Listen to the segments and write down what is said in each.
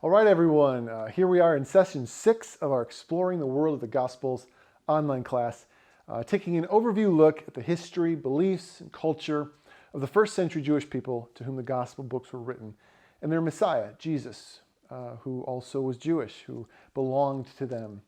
All right, everyone, here we are in session 6 of our Exploring the World of the Gospels online class, taking an overview look at the history, beliefs, and culture of the first century Jewish people to whom the gospel books were written, and their Messiah, Jesus, who also was Jewish, who belonged to them.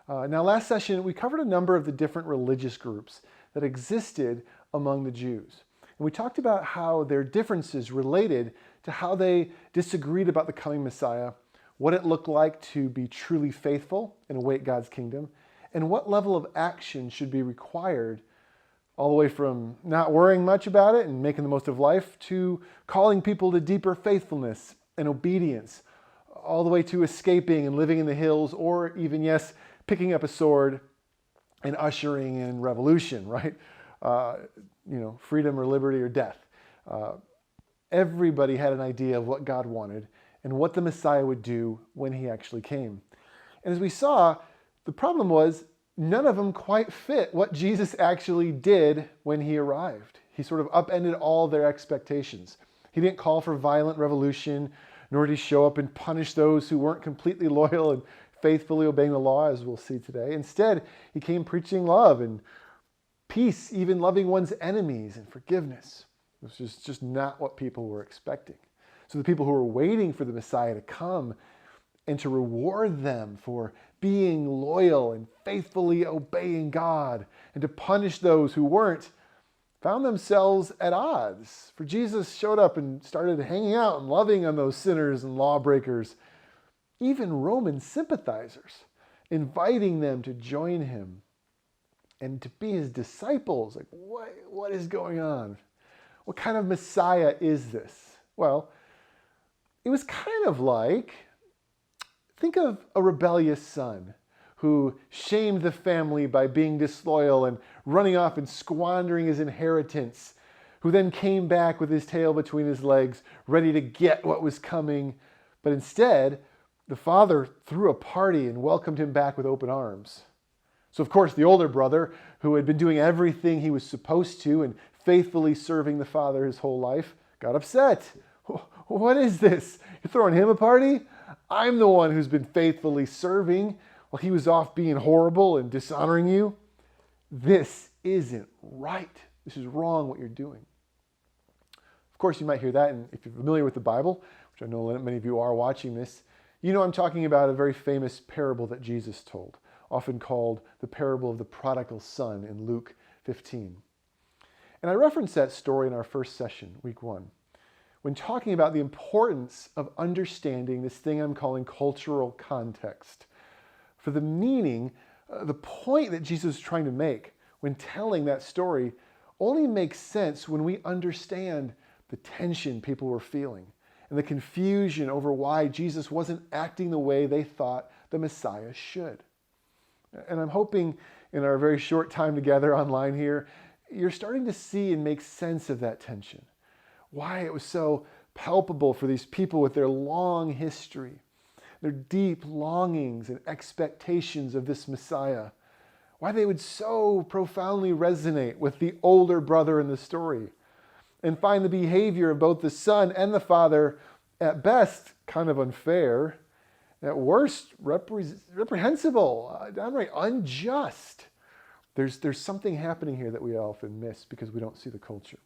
Now, last session, we covered a number of the different religious groups that existed among the Jews. And we talked about how their differences related to how they disagreed about the coming Messiah, what it looked like to be truly faithful and await God's kingdom, and what level of action should be required, all the way from not worrying much about it and making the most of life to calling people to deeper faithfulness and obedience, all the way to escaping and living in the hills, or even, yes, picking up a sword and ushering in revolution, right? Freedom or liberty or death. Everybody had an idea of what God wanted and what the Messiah would do when he actually came. And as we saw, the problem was none of them quite fit what Jesus actually did when he arrived. He sort of upended all their expectations. He didn't call for violent revolution, nor did he show up and punish those who weren't completely loyal and faithfully obeying the law, as we'll see today. Instead, he came preaching love and peace, even loving one's enemies and forgiveness. It was just not what people were expecting. So the people who were waiting for the Messiah to come and to reward them for being loyal and faithfully obeying God and to punish those who weren't found themselves at odds. For Jesus showed up and started hanging out and loving on those sinners and lawbreakers, even Roman sympathizers, inviting them to join him and to be his disciples. Like, what is going on? What kind of Messiah is this? Well, it was kind of like, think of a rebellious son who shamed the family by being disloyal and running off and squandering his inheritance, who then came back with his tail between his legs, ready to get what was coming. But instead, the father threw a party and welcomed him back with open arms. So, of course, the older brother, who had been doing everything he was supposed to and faithfully serving the father his whole life, got upset. What is this? You're throwing him a party? I'm the one who's been faithfully serving while he was off being horrible and dishonoring you. This isn't right. This is wrong what you're doing. Of course, you might hear that, and if you're familiar with the Bible, which I know many of you are watching this, you know I'm talking about a very famous parable that Jesus told, often called the parable of the Prodigal Son in Luke 15. And I referenced that story in our first session, week 1, when talking about the importance of understanding this thing I'm calling cultural context. For the meaning, the point that Jesus is trying to make when telling that story only makes sense when we understand the tension people were feeling and the confusion over why Jesus wasn't acting the way they thought the Messiah should. And I'm hoping in our very short time together online here, you're starting to see and make sense of that tension. Why it was so palpable for these people with their long history, their deep longings and expectations of this Messiah. Why they would so profoundly resonate with the older brother in the story and find the behavior of both the son and the father at best kind of unfair, at worst reprehensible, downright unjust. There's something happening here that we often miss because we don't see the culture.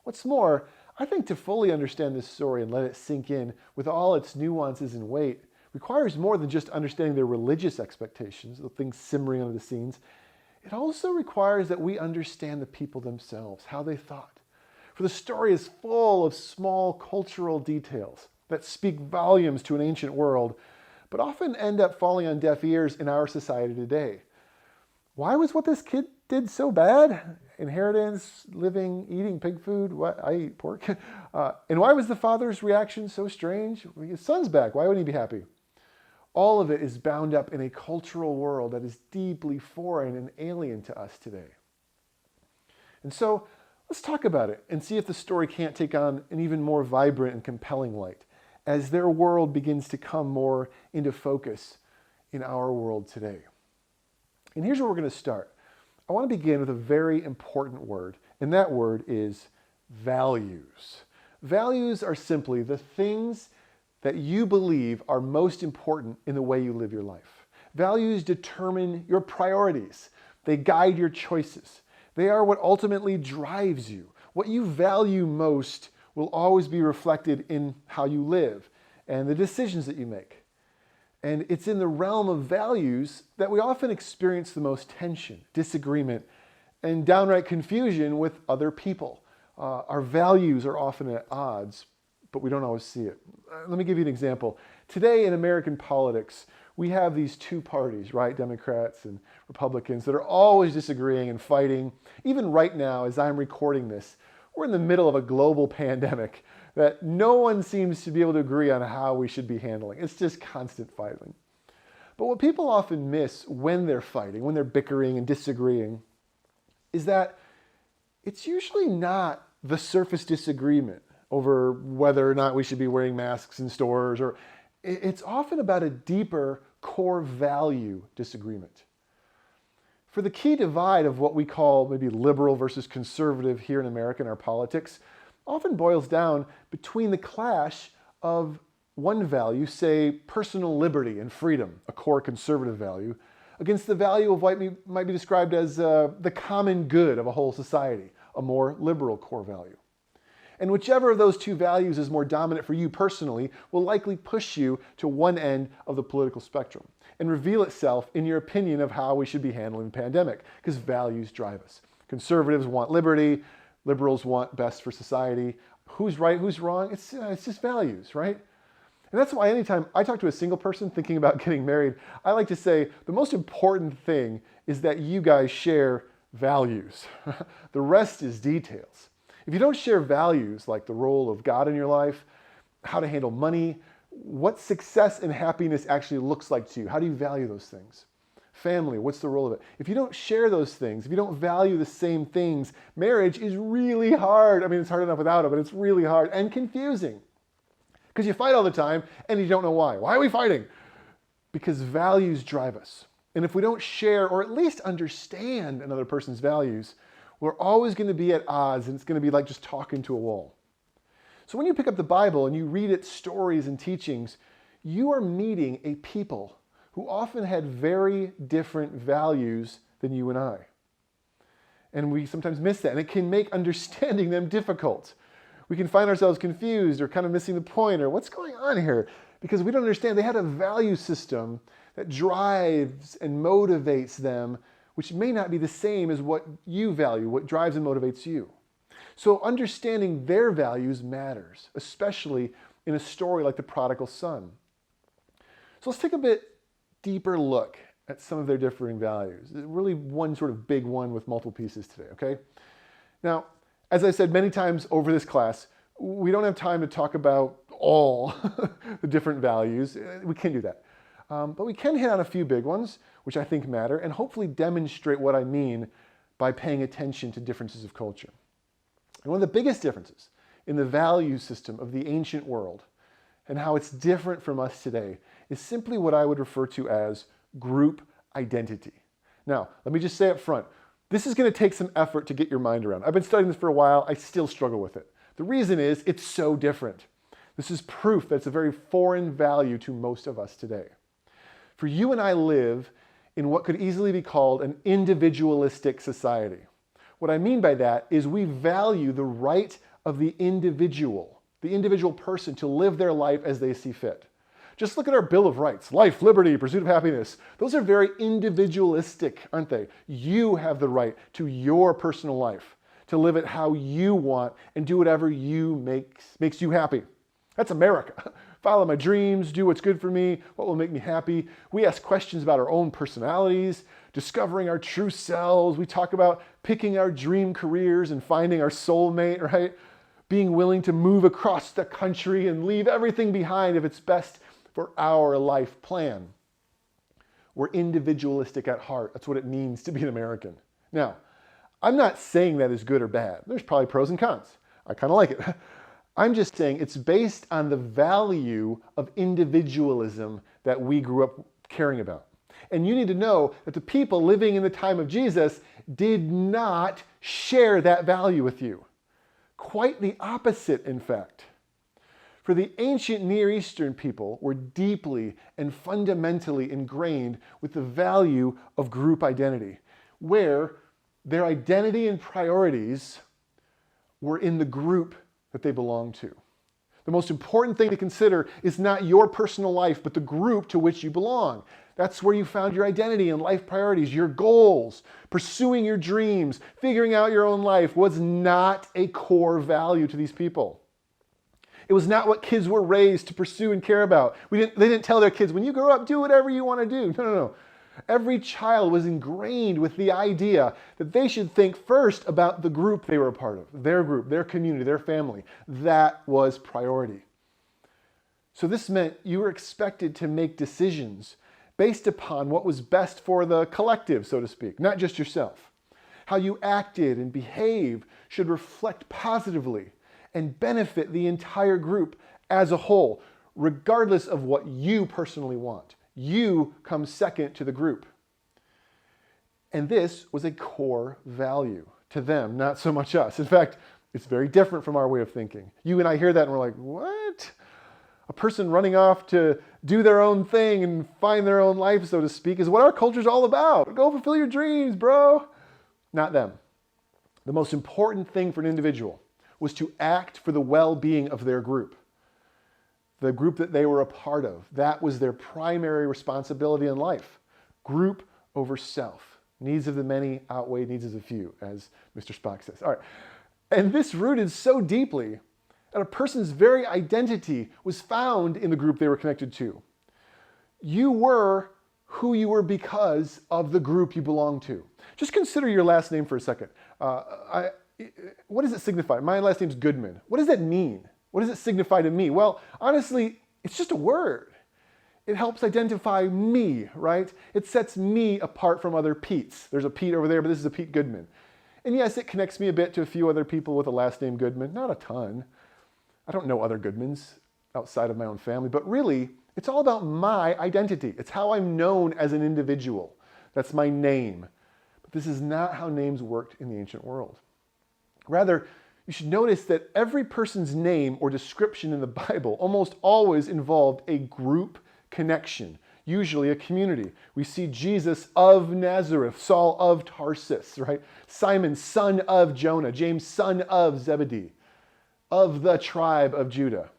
What's more, I think to fully understand this story and let it sink in with all its nuances and weight requires more than just understanding their religious expectations, the things simmering under the scenes. It also requires that we understand the people themselves, how they thought. For the story is full of small cultural details that speak volumes to an ancient world, but often end up falling on deaf ears in our society today. Why was what this kid did so bad? Inheritance, living, eating pig food. What? I eat pork. And why was the father's reaction so strange? His son's back. Why wouldn't he be happy? All of it is bound up in a cultural world that is deeply foreign and alien to us today. And so let's talk about it and see if the story can't take on an even more vibrant and compelling light as their world begins to come more into focus in our world today. And here's where we're going to start. I want to begin with a very important word, and that word is values. Values are simply the things that you believe are most important in the way you live your life. Values determine your priorities. They guide your choices. They are what ultimately drives you. What you value most will always be reflected in how you live and the decisions that you make. And it's in the realm of values that we often experience the most tension, disagreement, and downright confusion with other people. Our values are often at odds, but we don't always see it. Let me give you an example. Today in American politics, we have these two parties, right? Democrats and Republicans that are always disagreeing and fighting. Even right now, as I'm recording this, we're in the middle of a global pandemic that no one seems to be able to agree on how we should be handling. It's just constant fighting. But what people often miss when they're fighting, when they're bickering and disagreeing, is that it's usually not the surface disagreement over whether or not we should be wearing masks in stores, or it's often about a deeper core value disagreement. For the key divide of what we call maybe liberal versus conservative here in America in our politics often boils down between the clash of one value, say personal liberty and freedom, a core conservative value, against the value of what might be described as the common good of a whole society, a more liberal core value. And whichever of those two values is more dominant for you personally will likely push you to one end of the political spectrum and reveal itself in your opinion of how we should be handling the pandemic, because values drive us. Conservatives want liberty, liberals want best for society. Who's right, who's wrong? It's just values, right? And that's why anytime I talk to a single person thinking about getting married, I like to say the most important thing is that you guys share values. The rest is details. If you don't share values like the role of God in your life, how to handle money, what success and happiness actually looks like to you, how do you value those things? Family, what's the role of it? If you don't share those things, if you don't value the same things, marriage is really hard. I mean, it's hard enough without it, but it's really hard and confusing. Because you fight all the time and you don't know why. Why are we fighting? Because values drive us. And if we don't share or at least understand another person's values, we're always going to be at odds, and it's going to be like just talking to a wall. So when you pick up the Bible and you read its stories and teachings, you are meeting a people who often had very different values than you and I. And we sometimes miss that, and it can make understanding them difficult. We can find ourselves confused or kind of missing the point, or what's going on here? Because we don't understand. They had a value system that drives and motivates them, which may not be the same as what you value, what drives and motivates you. So understanding their values matters, especially in a story like the Prodigal Son. So let's take a bit deeper look at some of their differing values. Really one sort of big one with multiple pieces today, okay? Now, as I said many times over this class, we don't have time to talk about all the different values. We can't do that. But we can hit on a few big ones, which I think matter, and hopefully demonstrate what I mean by paying attention to differences of culture. And one of the biggest differences in the value system of the ancient world and how it's different from us today is simply what I would refer to as group identity. Now, let me just say up front, this is going to take some effort to get your mind around. I've been studying this for a while. I still struggle with it. The reason is it's so different. This is proof that it's a very foreign value to most of us today. For you and I live in what could easily be called an individualistic society. What I mean by that is we value the right of the individual person to live their life as they see fit. Just look at our Bill of Rights, life, liberty, pursuit of happiness. Those are very individualistic, aren't they? You have the right to your personal life, to live it how you want and do whatever makes you happy. That's America. Follow my dreams, do what's good for me, what will make me happy. We ask questions about our own personalities, discovering our true selves. We talk about picking our dream careers and finding our soulmate, right? Being willing to move across the country and leave everything behind if it's best for our life plan. We're individualistic at heart. That's what it means to be an American. Now, I'm not saying that is good or bad. There's probably pros and cons. I kind of like it. I'm just saying it's based on the value of individualism that we grew up caring about. And you need to know that the people living in the time of Jesus did not share that value with you. Quite the opposite, in fact. For the ancient Near Eastern people were deeply and fundamentally ingrained with the value of group identity, where their identity and priorities were in the group that they belonged to. The most important thing to consider is not your personal life, but the group to which you belong. That's where you found your identity and life priorities, your goals, pursuing your dreams, figuring out your own life was not a core value to these people. It was not what kids were raised to pursue and care about. They didn't tell their kids, when you grow up, do whatever you want to do. No. Every child was ingrained with the idea that they should think first about the group they were a part of, their group, their community, their family. That was priority. So this meant you were expected to make decisions based upon what was best for the collective, so to speak, not just yourself. How you acted and behaved should reflect positively and benefit the entire group as a whole, regardless of what you personally want. You come second to the group. And this was a core value to them, not so much us. In fact, it's very different from our way of thinking. You and I hear that and we're like, what? A person running off to do their own thing and find their own life, so to speak, is what our culture's all about. Go fulfill your dreams, bro. Not them. The most important thing for an individual was to act for the well-being of their group, the group that they were a part of. That was their primary responsibility in life. Group over self. Needs of the many outweigh needs of the few, as Mr. Spock says. All right. And this rooted so deeply that a person's very identity was found in the group they were connected to. You were who you were because of the group you belonged to. Just consider your last name for a second. What does it signify? My last name's Goodman. What does that mean? What does it signify to me? Well, honestly, it's just a word. It helps identify me, right? It sets me apart from other Petes. There's a Pete over there, but this is a Pete Goodman. And yes, it connects me a bit to a few other people with a last name Goodman. Not a ton. I don't know other Goodmans outside of my own family, but really, it's all about my identity. It's how I'm known as an individual. That's my name. But this is not how names worked in the ancient world. Rather, you should notice that every person's name or description in the Bible almost always involved a group connection, usually a community. We see Jesus of Nazareth, Saul of Tarsus, right? Simon, son of Jonah, James, son of Zebedee, of the tribe of Judah.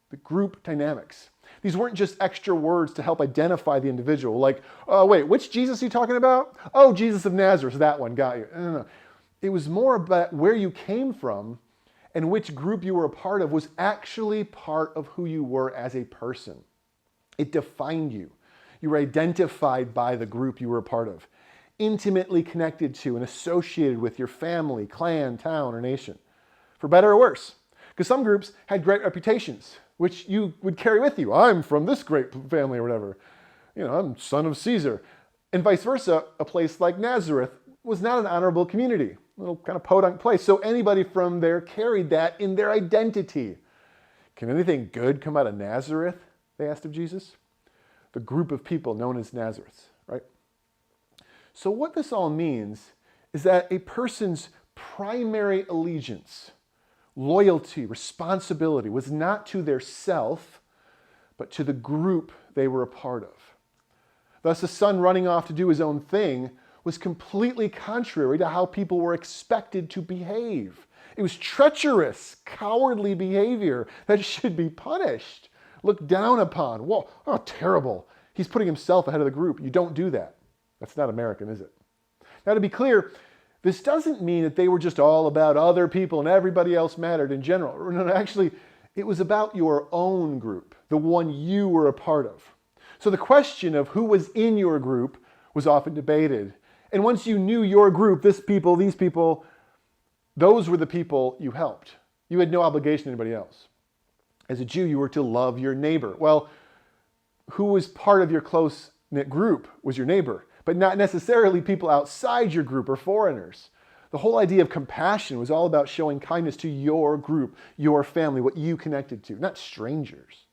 The group dynamics. These weren't just extra words to help identify the individual, like, oh, wait, which Jesus are you talking about? Oh, Jesus of Nazareth, that one, got you. No. It was more about where you came from and which group you were a part of was actually part of who you were as a person. It defined you. You were identified by the group you were a part of, intimately connected to and associated with your family, clan, town, or nation, for better or worse. Because some groups had great reputations, which you would carry with you. I'm from this great family or whatever. I'm son of Caesar. And vice versa, a place like Nazareth was not an honorable community, a little kind of podunk place. So anybody from there carried that in their identity. Can anything good come out of Nazareth? They asked of Jesus. The group of people known as Nazareth, right? So what this all means is that a person's primary allegiance, loyalty, responsibility was not to their self, but to the group they were a part of. Thus, a son running off to do his own thing was completely contrary to how people were expected to behave. It was treacherous, cowardly behavior that should be punished, looked down upon. Whoa, oh, terrible. He's putting himself ahead of the group. You don't do that. That's not American, is it? Now, to be clear, this doesn't mean that they were just all about other people and everybody else mattered in general. No, actually, it was about your own group, the one you were a part of. So the question of who was in your group was often debated. And once you knew your group, this people, these people, those were the people you helped. You had no obligation to anybody else. As a Jew, you were to love your neighbor. Well, who was part of your close-knit group was your neighbor, but not necessarily people outside your group or foreigners. The whole idea of compassion was all about showing kindness to your group, your family, what you connected to, not strangers.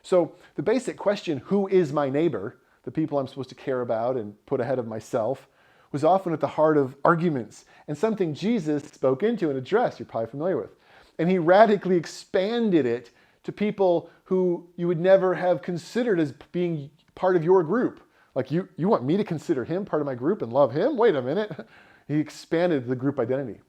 So the basic question, who is my neighbor, the people I'm supposed to care about and put ahead of myself, was often at the heart of arguments and something Jesus spoke into and addressed, you're probably familiar with. And he radically expanded it to people who you would never have considered as being part of your group. Like, you want me to consider him part of my group and love him? Wait a minute. He expanded the group identity.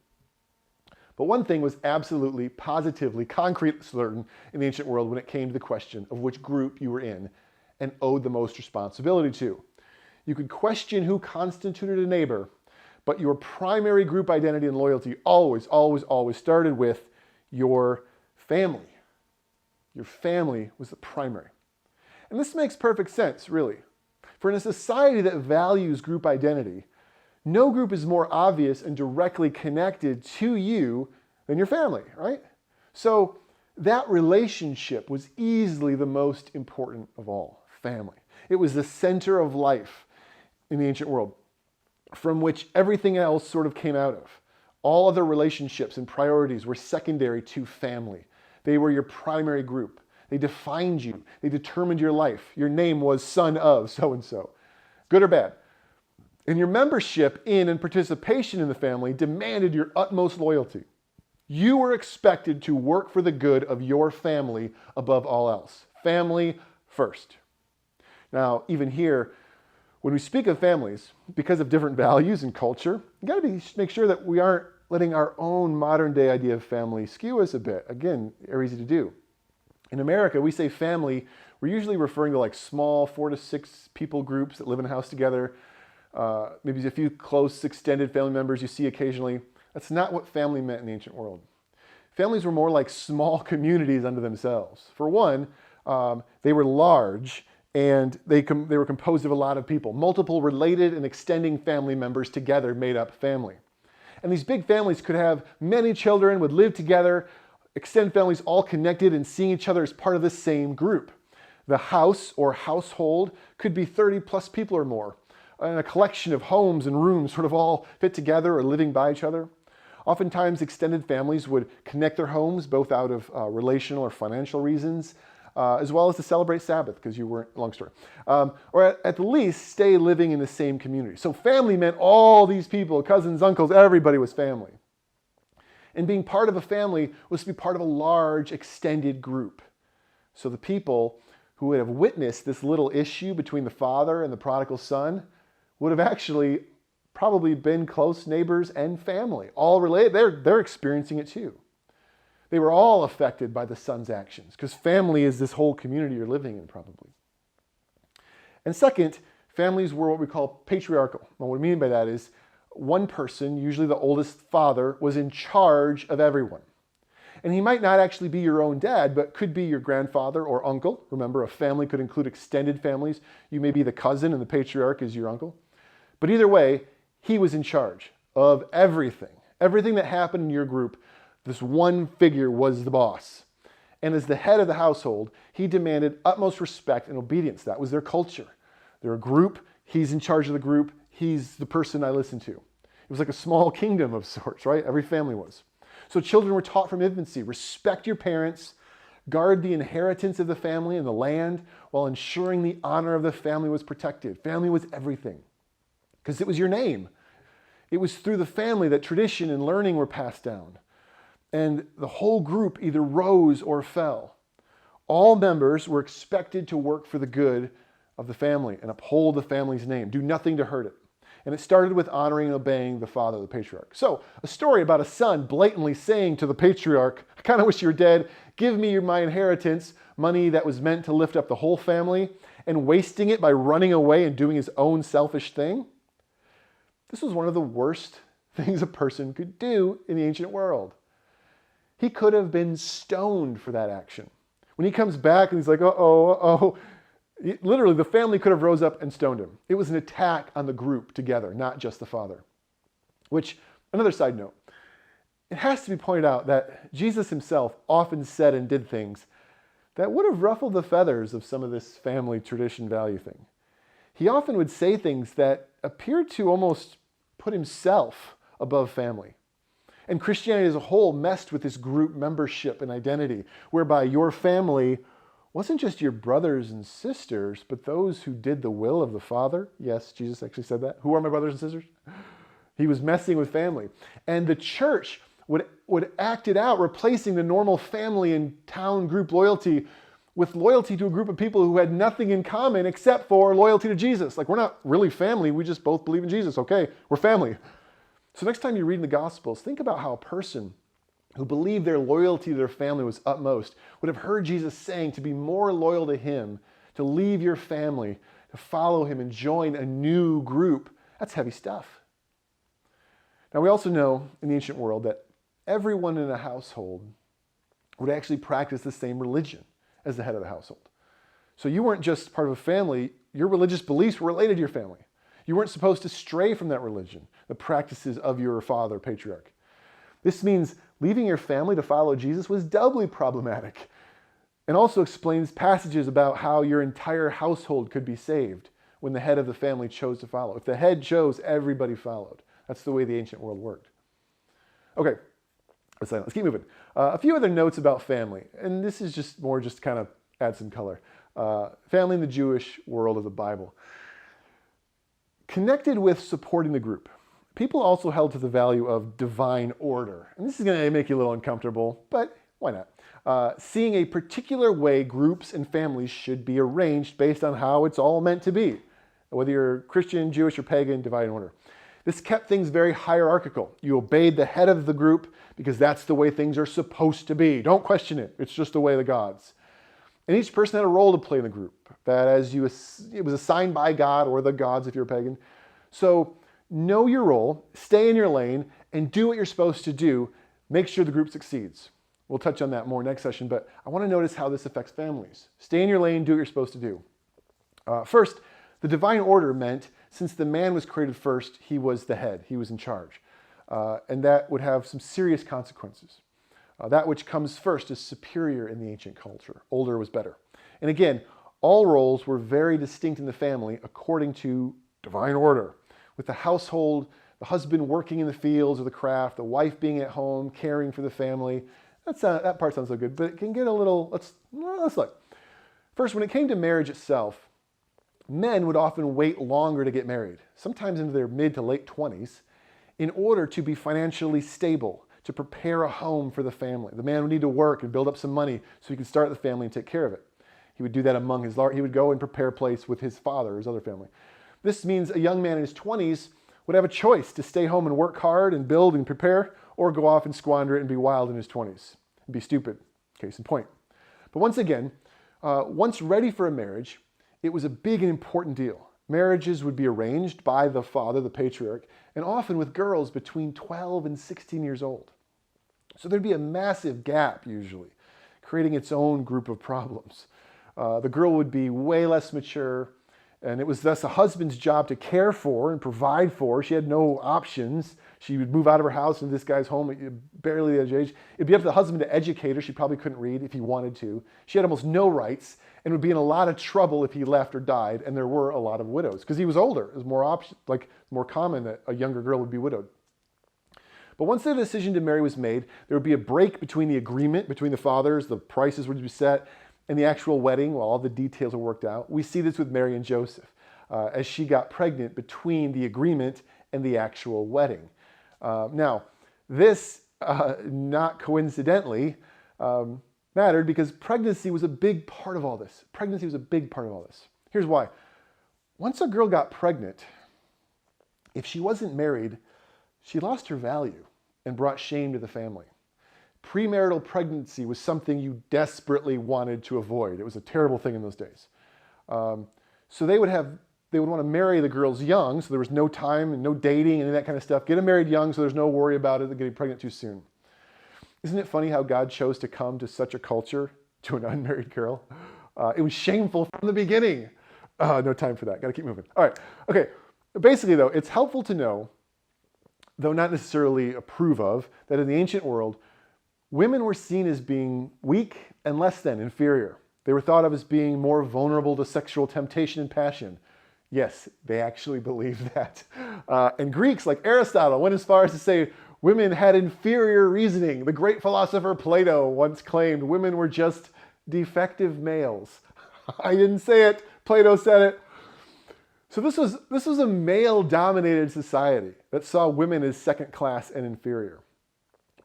But one thing was absolutely, positively, concretely certain in the ancient world when it came to the question of which group you were in and owed the most responsibility to. You could question who constituted a neighbor, but your primary group identity and loyalty always, always, always started with your family. Your family was the primary. And this makes perfect sense, really. For in a society that values group identity, no group is more obvious and directly connected to you than your family, right? So that relationship was easily the most important of all, family. It was the center of life in the ancient world, from which everything else sort of came out of. All other relationships and priorities were secondary to family. They were your primary group. They defined you. They determined your life. Your name was son of so-and-so, good or bad. And your membership in and participation in the family demanded your utmost loyalty. You were expected to work for the good of your family above all else. Family first. Now, even here, when we speak of families, because of different values and culture, you got to make sure that we aren't letting our own modern day idea of family skew us a bit. Again, they're easy to do. In America, we say family, we're usually referring to like small 4 to 6 people groups that live in a house together. Maybe a few close extended family members you see occasionally. That's not what family meant in the ancient world. Families were more like small communities unto themselves. For one, they were large and they were composed of a lot of people. Multiple related and extending family members together made up family. And these big families could have many children, would live together, extended families all connected and seeing each other as part of the same group. The house or household could be 30 plus people or more, and a collection of homes and rooms sort of all fit together or living by each other. Oftentimes, extended families would connect their homes both out of relational or financial reasons, as well as to celebrate Sabbath, because you weren't, long story. Or at the least, stay living in the same community. So family meant all these people, cousins, uncles, everybody was family. And being part of a family was to be part of a large, extended group. So the people who would have witnessed this little issue between the father and the prodigal son would have actually probably been close neighbors and family, all related. They're experiencing it too. They were all affected by the son's actions, because family is this whole community you're living in, probably. And second, families were what we call patriarchal. Now, what I mean by that is one person, usually the oldest father, was in charge of everyone. And he might not actually be your own dad, but could be your grandfather or uncle. Remember, a family could include extended families. You may be the cousin and the patriarch is your uncle. But either way, he was in charge of everything. Everything that happened in your group, this one figure was the boss. And as the head of the household, he demanded utmost respect and obedience. That was their culture. They're a group. He's in charge of the group. He's the person I listen to. It was like a small kingdom of sorts, right? Every family was. So children were taught from infancy, respect your parents, guard the inheritance of the family and the land, while ensuring the honor of the family was protected. Family was everything, because it was your name. It was through the family that tradition and learning were passed down. And the whole group either rose or fell. All members were expected to work for the good of the family and uphold the family's name, do nothing to hurt it. And it started with honoring and obeying the father, the patriarch. So a story about a son blatantly saying to the patriarch, I kind of wish you were dead, give me my inheritance, money that was meant to lift up the whole family, and wasting it by running away and doing his own selfish thing. This was one of the worst things a person could do in the ancient world. He could have been stoned for that action. When he comes back and he's like, uh-oh, literally the family could have rose up and stoned him. It was an attack on the group together, not just the father. Which, another side note, it has to be pointed out that Jesus himself often said and did things that would have ruffled the feathers of some of this family tradition value thing. He often would say things that appeared to almost put himself above family. And Christianity as a whole messed with this group membership and identity, whereby your family wasn't just your brothers and sisters, but those who did the will of the Father. Yes, Jesus actually said that. Who are my brothers and sisters? He was messing with family. And the church would act it out, replacing the normal family and town group loyalty with loyalty to a group of people who had nothing in common except for loyalty to Jesus. Like, we're not really family, we just both believe in Jesus. Okay, we're family. So next time you read in the Gospels, think about how a person who believed their loyalty to their family was utmost would have heard Jesus saying to be more loyal to him, to leave your family, to follow him and join a new group. That's heavy stuff. Now, we also know in the ancient world that everyone in a household would actually practice the same religion as the head of the household. So you weren't just part of a family, your religious beliefs were related to your family. You weren't supposed to stray from that religion, the practices of your father, patriarch. This means leaving your family to follow Jesus was doubly problematic, and also explains passages about how your entire household could be saved when the head of the family chose to follow. If the head chose, everybody followed. That's the way the ancient world worked. Okay, let's keep moving. A few other notes about family, and this is just kind of add some color. Family in the Jewish world of the Bible. Connected with supporting the group, people also held to the value of divine order. And this is going to make you a little uncomfortable, but why not? Seeing a particular way groups and families should be arranged based on how it's all meant to be. Whether you're Christian, Jewish, or pagan, divine order. This kept things very hierarchical. You obeyed the head of the group because that's the way things are supposed to be. Don't question it. It's just the way of the gods. And each person had a role to play in the group, that it was assigned by God or the gods if you're a pagan. So know your role, stay in your lane, and do what you're supposed to do. Make sure the group succeeds. We'll touch on that more next session, but I want to notice how this affects families. Stay in your lane, do what you're supposed to do. First, the divine order meant since the man was created first, he was the head, he was in charge. And that would have some serious consequences. That which comes first is superior in the ancient culture. Older was better. And again, all roles were very distinct in the family according to divine order. With the household, the husband working in the fields or the craft, the wife being at home, caring for the family. That part sounds so good, but it can get a little, let's look. First, when it came to marriage itself, men would often wait longer to get married, sometimes into their mid to late 20s, in order to be financially stable, to prepare a home for the family. The man would need to work and build up some money so he could start the family and take care of it. He would do that among he would go and prepare a place with his father, his other family. This means a young man in his 20s would have a choice to stay home and work hard and build and prepare, or go off and squander it and be wild in his 20s and be stupid. Case in point. But once again, once ready for a marriage, it was a big and important deal. Marriages would be arranged by the father, the patriarch, and often with girls between 12 and 16 years old. So there'd be a massive gap usually, creating its own group of problems. The girl would be way less mature, and it was thus a husband's job to care for and provide for. She had no options. She would move out of her house into this guy's home at barely the age. It'd be up to the husband to educate her. She probably couldn't read if he wanted to. She had almost no rights and would be in a lot of trouble if he left or died, and there were a lot of widows because he was older. It was more common that a younger girl would be widowed. But once the decision to marry was made, there would be a break between the agreement between the fathers, the prices would be set, and the actual wedding while all the details are worked out. We see this with Mary and Joseph as she got pregnant between the agreement and the actual wedding. Now, this, not coincidentally, mattered because pregnancy was a big part of all this. Pregnancy was a big part of all this. Here's why. Once a girl got pregnant, if she wasn't married, she lost her value and brought shame to the family. Premarital pregnancy was something you desperately wanted to avoid. It was a terrible thing in those days. So they would want to marry the girls young, so there was no time and no dating and that kind of stuff. Get them married young so there's no worry about it, they're getting pregnant too soon. Isn't it funny how God chose to come to such a culture, to an unmarried girl? It was shameful from the beginning. No time for that. Got to keep moving. All right. Okay. Basically, though, it's helpful to know, though not necessarily approve of, that in the ancient world, women were seen as being weak and less than, inferior. They were thought of as being more vulnerable to sexual temptation and passion. Yes, they actually believed that. And Greeks like Aristotle went as far as to say women had inferior reasoning. The great philosopher Plato once claimed women were just defective males. I didn't say it, Plato said it. So this was a male-dominated society that saw women as second class and inferior.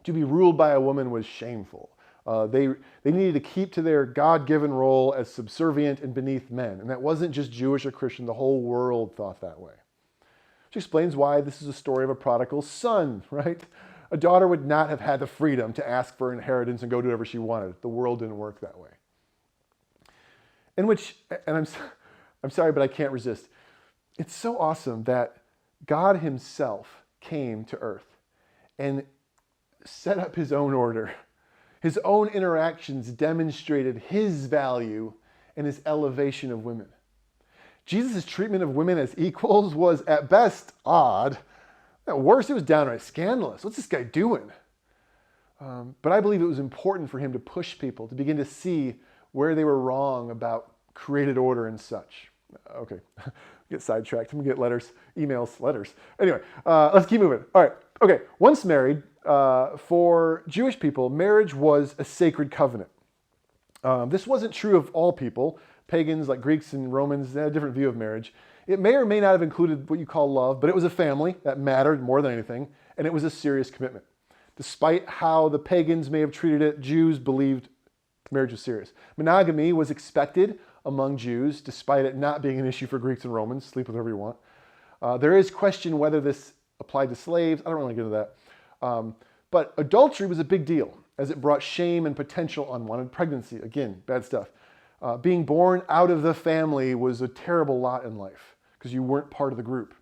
To be ruled by a woman was shameful. They needed to keep to their God-given role as subservient and beneath men. And that wasn't just Jewish or Christian. The whole world thought that way. Which explains why this is a story of a prodigal son, right? A daughter would not have had the freedom to ask for inheritance and go do whatever she wanted. The world didn't work that way. And I'm sorry, but I can't resist. It's so awesome that God himself came to earth and set up his own order. His own interactions demonstrated his value and his elevation of women. Jesus' treatment of women as equals was at best odd. At worst, it was downright scandalous. What's this guy doing? But I believe it was important for him to push people to begin to see where they were wrong about created order and such. Okay, get sidetracked. I'm gonna get letters. Anyway, let's keep moving. All right, okay. Once married, for Jewish people, marriage was a sacred covenant. This wasn't true of all people. Pagans like Greeks and Romans, they had a different view of marriage. It may or may not have included what you call love, but it was a family that mattered more than anything, and it was a serious commitment. Despite how the pagans may have treated it, Jews believed marriage was serious. Monogamy was expected among Jews, despite it not being an issue for Greeks and Romans. Sleep with whoever you want. There is question whether this applied to slaves. I don't really get into that. But adultery was a big deal, as it brought shame and potential unwanted pregnancy. Again, bad stuff. Being born out of the family was a terrible lot in life, because you weren't part of the group.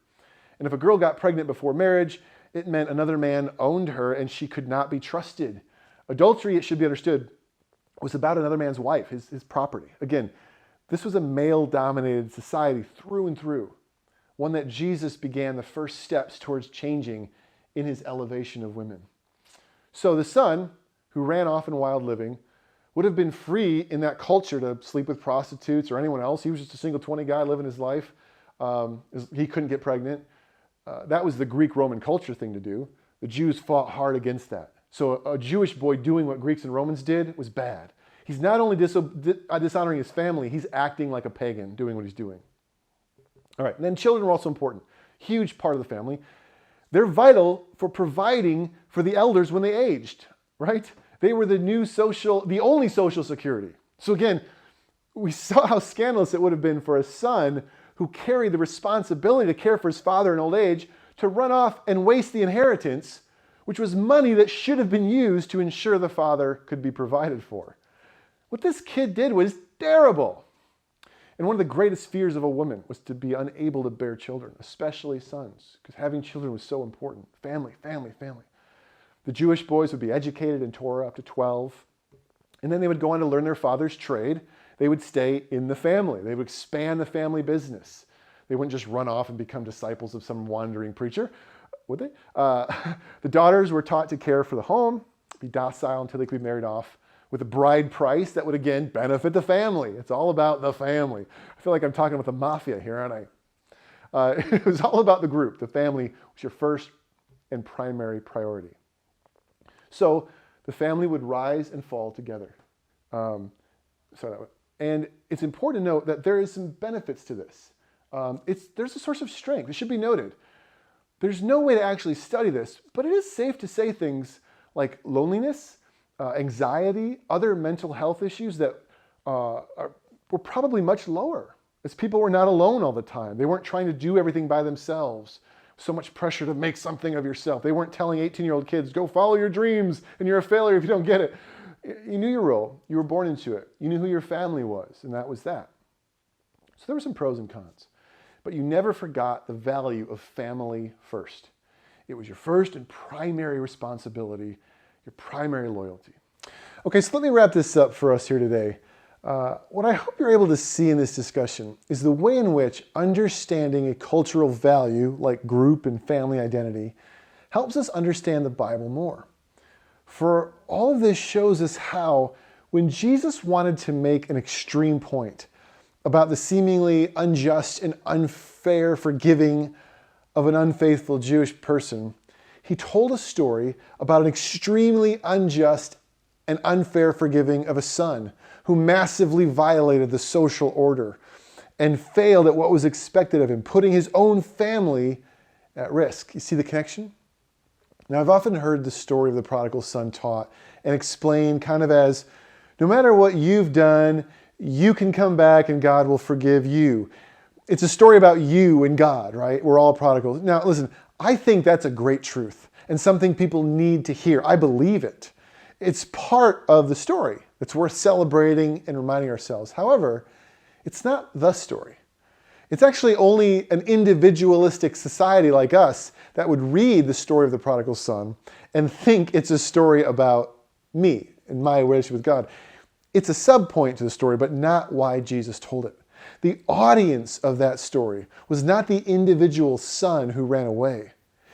And if a girl got pregnant before marriage, it meant another man owned her and she could not be trusted. Adultery, it should be understood, was about another man's wife, his property. Again, this was a male-dominated society through and through, one that Jesus began the first steps towards changing in his elevation of women. So the son, who ran off in wild living, would have been free in that culture to sleep with prostitutes or anyone else. He was just a single 20 guy living his life. He couldn't get pregnant. That was the Greek-Roman culture thing to do. The Jews fought hard against that. So a Jewish boy doing what Greeks and Romans did was bad. He's not only dishonoring his family, he's acting like a pagan, doing what he's doing. All right, and then children were also important. Huge part of the family. They're vital for providing for the elders when they aged, right? They were the only social security. So again, we saw how scandalous it would have been for a son who carried the responsibility to care for his father in old age to run off and waste the inheritance, which was money that should have been used to ensure the father could be provided for. What this kid did was terrible. And one of the greatest fears of a woman was to be unable to bear children, especially sons, because having children was so important. Family. The Jewish boys would be educated in Torah up to 12, and then they would go on to learn their father's trade. They would stay in the family. They would expand the family business. They wouldn't just run off and become disciples of some wandering preacher, would they? The daughters were taught to care for the home, be docile until they could be married off with a bride price that would, again, benefit the family. It's all about the family. I feel like I'm talking about the mafia here, aren't I? It was all about the group. The family was your first and primary priority. So the family would rise and fall together. And it's important to note that there is some benefits to this. There's a source of strength. It should be noted. There's no way to actually study this, but it is safe to say things like loneliness, anxiety, other mental health issues that were probably much lower, as people were not alone all the time. They weren't trying to do everything by themselves. So much pressure to make something of yourself. They weren't telling 18-year-old kids, go follow your dreams and you're a failure if you don't get it. You knew your role. You were born into it. You knew who your family was, and that was that. So there were some pros and cons. But you never forgot the value of family first. It was your first and primary responsibility, your primary loyalty. Okay, so let me wrap this up for us here today. What I hope you're able to see in this discussion is the way in which understanding a cultural value like group and family identity helps us understand the Bible more. For all of this shows us how, when Jesus wanted to make an extreme point about the seemingly unjust and unfair forgiving of an unfaithful Jewish person, he told a story about an extremely unjust and unfair forgiving of a son who massively violated the social order and failed at what was expected of him, putting his own family at risk. You see the connection? Now, I've often heard the story of the prodigal son taught and explained kind of as, no matter what you've done, you can come back and God will forgive you. It's a story about you and God, right? We're all prodigals. Now, listen, I think that's a great truth and something people need to hear. I believe it. It's part of the story. It's worth celebrating and reminding ourselves. However, it's not the story. It's actually only an individualistic society like us that would read the story of the prodigal son and think it's a story about me and my relationship with God. It's a subpoint to the story, but not why Jesus told it. The audience of that story was not the individual son who ran away.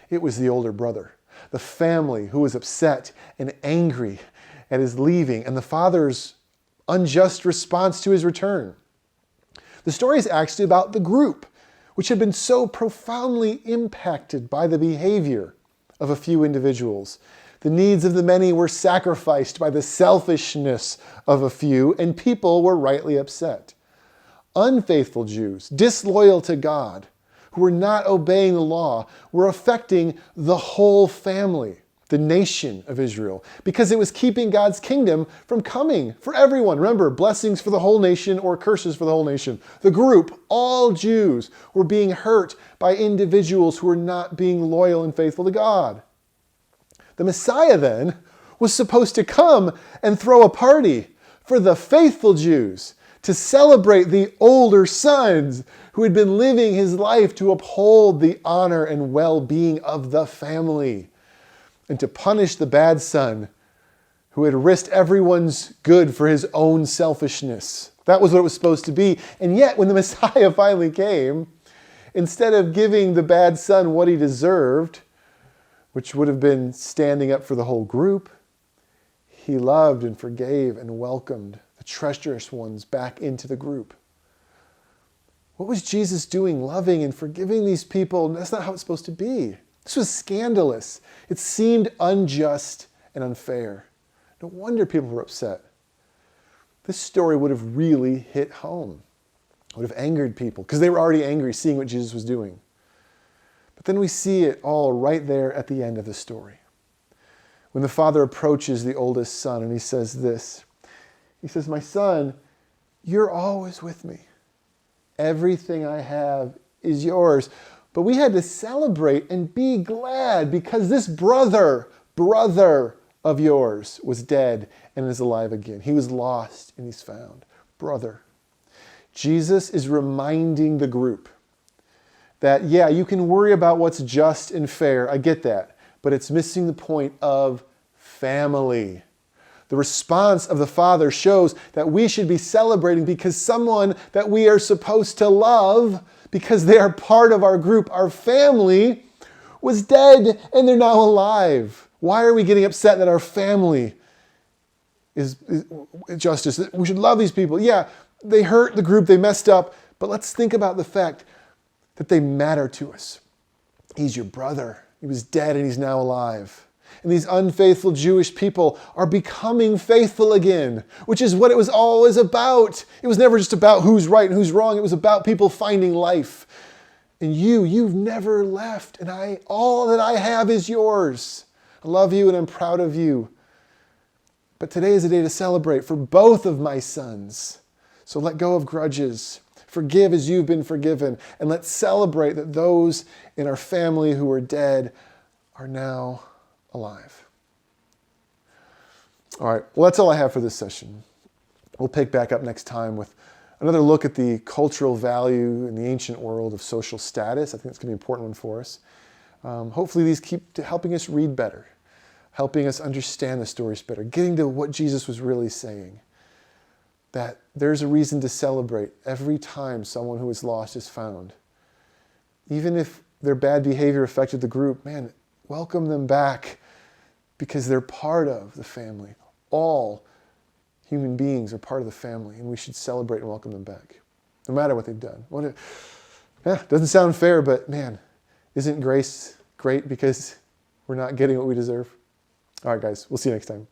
It was the older brother, the family who was upset and angry at his leaving, and the father's unjust response to his return. The story is actually about the group, which had been so profoundly impacted by the behavior of a few individuals. The needs of the many were sacrificed by the selfishness of a few, and people were rightly upset. Unfaithful Jews, disloyal to God, who were not obeying the law, were affecting the whole family, the nation of Israel, because it was keeping God's kingdom from coming for everyone. Remember, blessings for the whole nation or curses for the whole nation. The group, all Jews, were being hurt by individuals who were not being loyal and faithful to God. The Messiah then was supposed to come and throw a party for the faithful Jews to celebrate the older sons who had been living his life to uphold the honor and well-being of the family, and to punish the bad son who had risked everyone's good for his own selfishness. That was what it was supposed to be. And yet, when the Messiah finally came, instead of giving the bad son what he deserved, which would have been standing up for the whole group, he loved and forgave and welcomed the treacherous ones back into the group. What was Jesus doing, loving and forgiving these people? That's not how it's supposed to be. This was scandalous. It seemed unjust and unfair. No wonder people were upset. This story would have really hit home. It would have angered people because they were already angry seeing what Jesus was doing. But then we see it all right there at the end of the story. When the father approaches the oldest son and he says this, he says, "My son, you're always with me. Everything I have is yours." But we had to celebrate and be glad because this brother of yours was dead and is alive again. He was lost and he's found. Brother. Jesus is reminding the group that, yeah, you can worry about what's just and fair. I get that. But it's missing the point of family. The response of the Father shows that we should be celebrating because someone that we are supposed to love, because they are part of our group, our family, was dead and they're now alive. Why are we getting upset that our family is justice? We should love these people. Yeah, they hurt the group, they messed up, but let's think about the fact that they matter to us. He's your brother. He was dead and he's now alive. And these unfaithful Jewish people are becoming faithful again, which is what it was always about. It was never just about who's right and who's wrong. It was about people finding life. And you've never left. And all that I have is yours. I love you and I'm proud of you. But today is a day to celebrate for both of my sons. So let go of grudges. Forgive as you've been forgiven. And let's celebrate that those in our family who are dead are now alive. All right, well, that's all I have for this session. We'll pick back up next time with another look at the cultural value in the ancient world of social status. I think it's going to be an important one for us. Hopefully these keep helping us read better, helping us understand the stories better, getting to what Jesus was really saying, that there's a reason to celebrate every time someone who is lost is found. Even if their bad behavior affected the group, man, welcome them back because they're part of the family. All human beings are part of the family, and we should celebrate and welcome them back, no matter what they've done. Doesn't sound fair, but man, isn't grace great because we're not getting what we deserve? All right, guys, we'll see you next time.